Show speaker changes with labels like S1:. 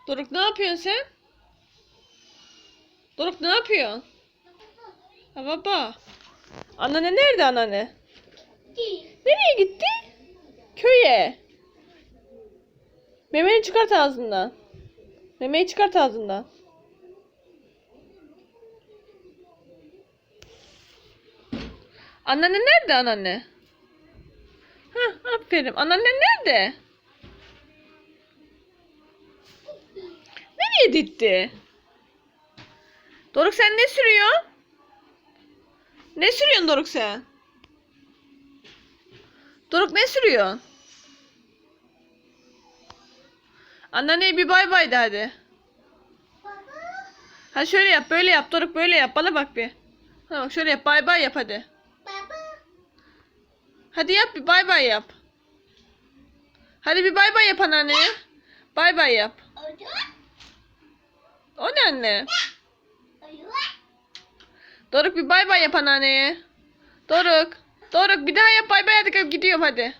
S1: Doruk ne yapıyorsun sen? Doruk ne yapıyorsun? Ha baba. Anneanne nerede anneanne? Nereye gitti? Köye. Memeyi çıkart ağzından. Memeyi çıkart ağzından. Anneanne nerede anneanne? Hah, aferin. Anneanne nerede? Nereye gitti? Doruk sen ne sürüyorsun? Ne sürüyorsun Doruk sen? Doruk ne sürüyorsun? Anneanneye bir bay bay de hadi. Ha şöyle yap, böyle yap Doruk, böyle yap. Bana bak bir. Ha bak şöyle yap, bay bay yap hadi. Hadi yap bir bay bay yap. Hadi bir bay bay yap anneanneye. Bay bay yap. O ne anne? Doruk bir bay bay yap anneanneye. Doruk. Doruk bir daha yap bay bay hadi gidiyorum hadi.